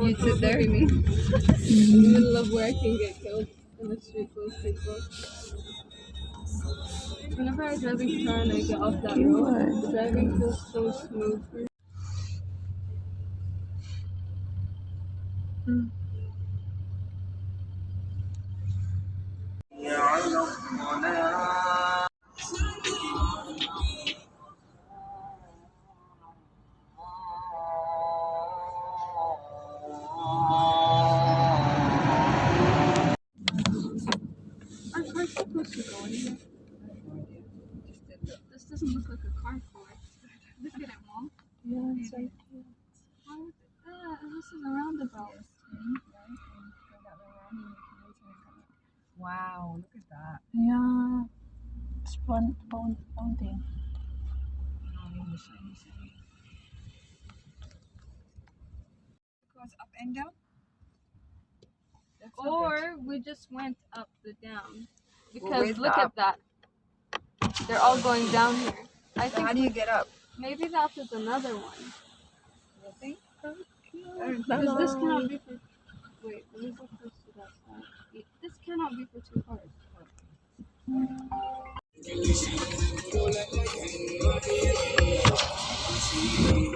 You'd sit there, you mean? In the middle of where I can get killed in the street full of people. Whenever I drive a car and I get off that road, the driving feels so smooth. Are cars supposed to go in here? This doesn't look like a carport. Look at it, Mom. Yeah, it's like cute. Why is it that? This is a roundabout. Wow, look at that. Yeah. It's fountain. Goes up and down. Or we just went up the down. Well, Because where's look the at up? that. They're all going down here. I So think how do you get up? maybe that is another one. You think? Because this cannot be for. Wait, let me go first to that side. This cannot be for two cars.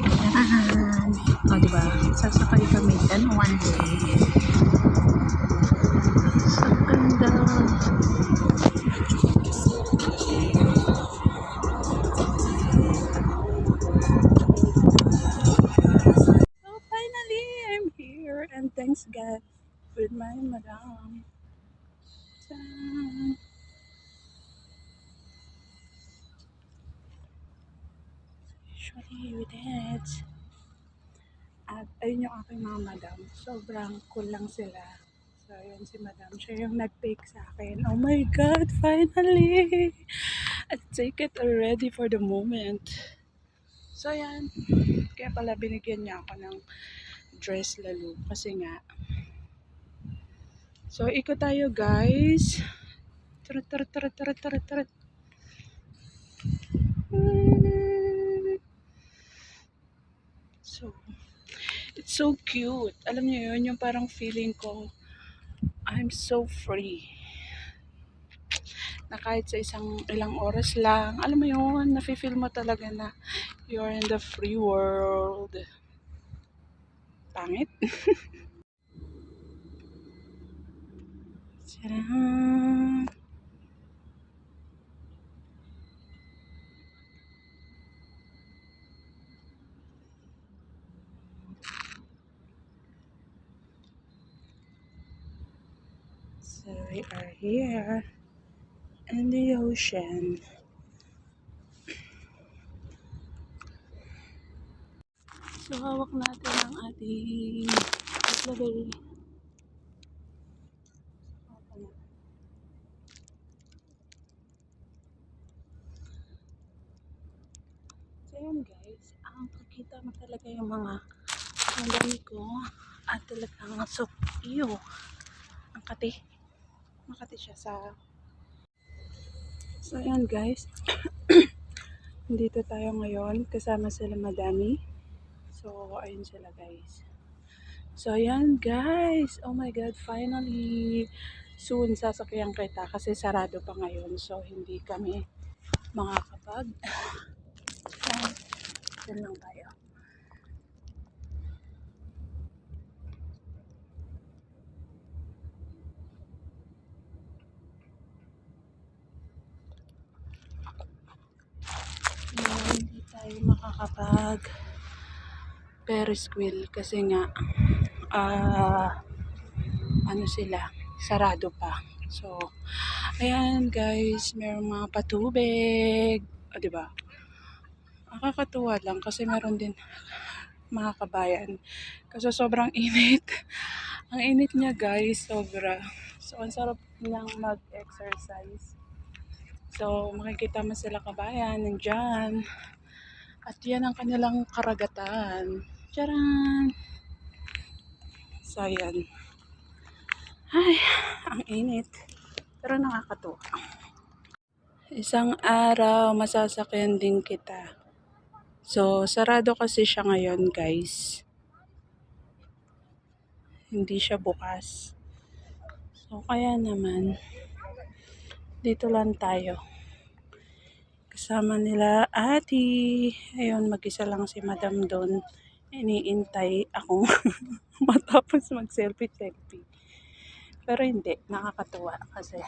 Yan. O, diba? Sasakay kami dyan one day. Sa ganda. So, finally, I'm here. And thanks God with my madam. Tan. Usually with it. At ayun yung aking mga madam. Sobrang cool lang sila. So, yun si madam. Siya yung nag-take sa akin. Oh my God, finally! I take it already for the moment. So, yan. Kaya pala binigyan niya ako ng dress lalo. Kasi nga. So, ikot tayo guys. Tarot, tarot, tarot, tarot, tarot, tarot. So, it's so cute. Alam niyo yun, yung parang feeling ko, I'm so free. Na kahit sa ilang oras lang, alam mo yun, nafe-feel mo talaga na you're in the free world. Pangit. Tadaan! So we are here in the ocean. So hawak natin ang ating label. So yun guys, ang pagkita mo talaga yung mga ang dami ko at talagang ang kati. Makati siya sa. So yan guys. Dito tayo ngayon kasama sila madami. So ayun sila guys. So yan guys. Oh my God, finally. Soon sasakyan kita kasi sarado pa ngayon. So hindi kami makakapag. Yan lang tayo. Hindi tayo makakapag Ferris wheel kasi nga ano sila, sarado pa. So ayan guys, mayroong mga patubig, diba? Nakakatuwa lang kasi meron din mga kabayan kasi sobrang init. Ang init niya guys, sobra. So ang sarap niyang mag-exercise. So makikita mo sila kabayan nandyan. At yan ang kanilang karagatan. Charan! So, yan. Ay, ang init. Pero nakakatuwa. Isang araw, masasakyan din kita. So, sarado kasi siya ngayon, guys. hindi siya bukas. So, kaya naman, dito lang tayo. Kasama nila ati. Ayun, mag-isa lang si madam doon. Iniintay akong matapos mag-selfie-selfie. Pero hindi, nakakatuwa kasi.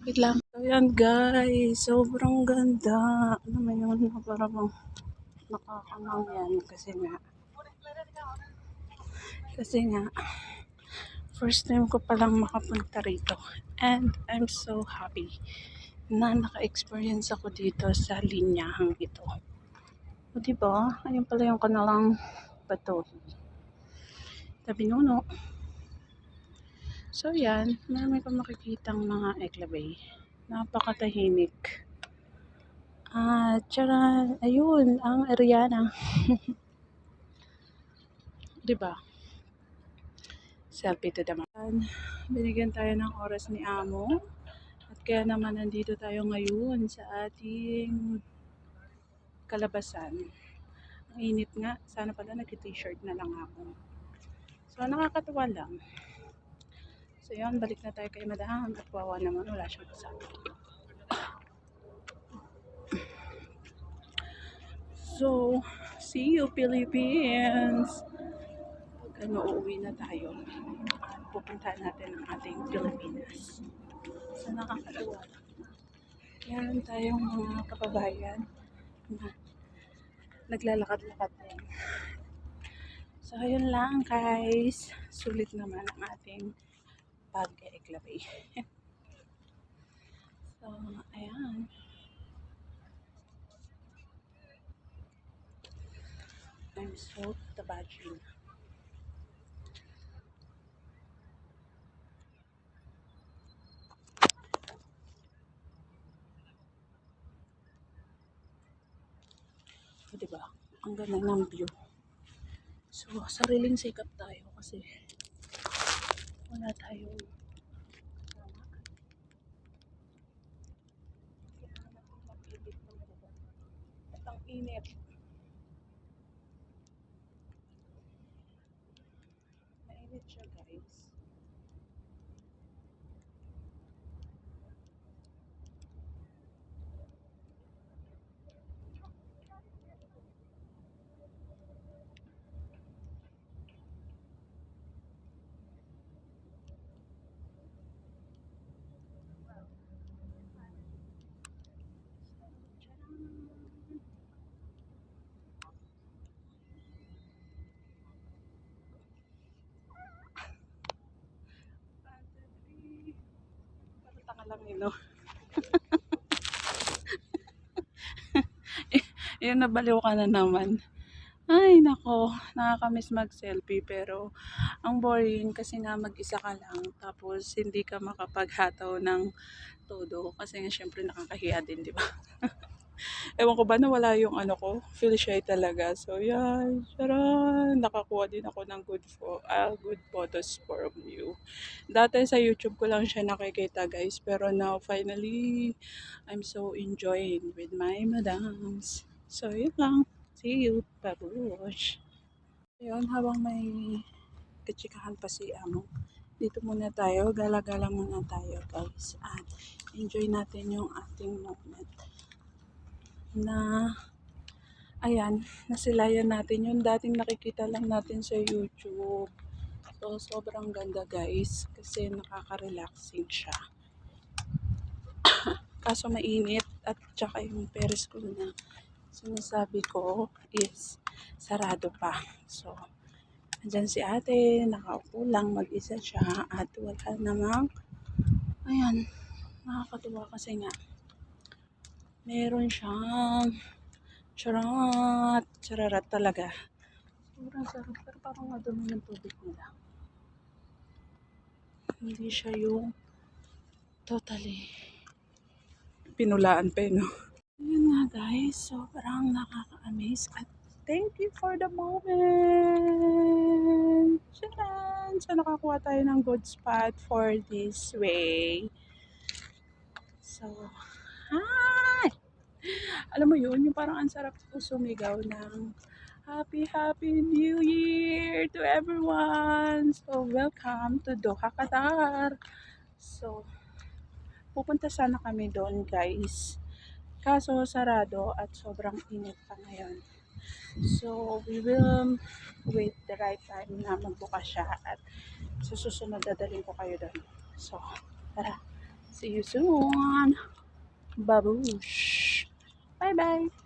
Wait lang. So, yan guys, sobrang ganda. Ano mo yun, parang nakakamang yan kasi nga, first time ko palang makapunta rito. And I'm so happy na naka-experience ako dito sa linyahang ito. O diba? Ayun pala yung kanilang bato. Tabi nuno. So yan, marami pa makikitang mga eklabay. Napakatahimik. Tsaka, ayun, ang Ariana. Diba? Selfie to the man. Binigyan tayo ng oras ni Amo. At kaya naman nandito tayo ngayon sa ating kalabasan. Ang init nga. Sana pala nag-t-shirt na lang ako. So, nakakatuwa lang. So, yun. Balik na tayo kay Madam. At wawa naman. Wala siyang kasama. So, see you Philippines! Pag uuwi na tayo, pupuntahan natin ang ating Pilipinas. So, nakakatuwa. Meron tayong mga kababayan na naglalakad-lakad din. So, ayun lang guys. Sulit naman ang ating pag-eklabay. So, ayan. I'm so tabadging. So, diba? Ang ganda ng view. So, sariling sikap tayo kasi wala tayong kasama. Kaya natin mag-ibig ng buko. At ang init. Mainit siya guys. Pero tanga lang yun, no? Yun, nabaliw ka na naman. Ay, nako, nakakamiss mag-selfie pero ang boring kasi nga mag-isa ka lang tapos hindi ka makapaghataw ng todo kasi nga syempre nakakahiya din, di ba? Ewan ko ba nawala yung ano ko, feel shy talaga. So, yan, charan, nakakuha din ako ng good photos from you. Dati sa YouTube ko lang siya nakikita guys pero now finally, I'm so enjoying with my madams. So, yun lang. See you. Babush. Ayun, habang may katsikahan pa si Amo, dito muna tayo. Gala-gala muna tayo, guys. At enjoy natin yung ating moment. Na, ayan, nasilayan natin yung dating nakikita lang natin sa YouTube. So, sobrang ganda, guys. Kasi nakaka-relaxing siya. Kaso mainit at tsaka yung Ferris wheel na sinasabi ko is sarado pa. So, andyan si ate, nakaupo lang, mag-isa siya at wala namang, ayan, nakakatuwa kasi nga, meron siyang chararat talaga. Sobrang sarap, pero parang madumi ng tubig nila. Hindi siya yung totally pinulaan pa, no? Yun nga guys, sobrang nakaka-amaze at thank you for the moment. Charan! So nakakuha tayo ng good spot for this way. So, hi! Alam mo yun, yung parang ang sarap ko sumigaw ng Happy New Year to everyone! So, welcome to Doha, Qatar. So, pupunta sana kami doon, guys. Kaso, sarado at sobrang init pa ngayon. So, we will wait the right time na magbukas siya at sa susunod dadalhin ko kayo doon. So, tara. See you soon! Babush! Bye-bye!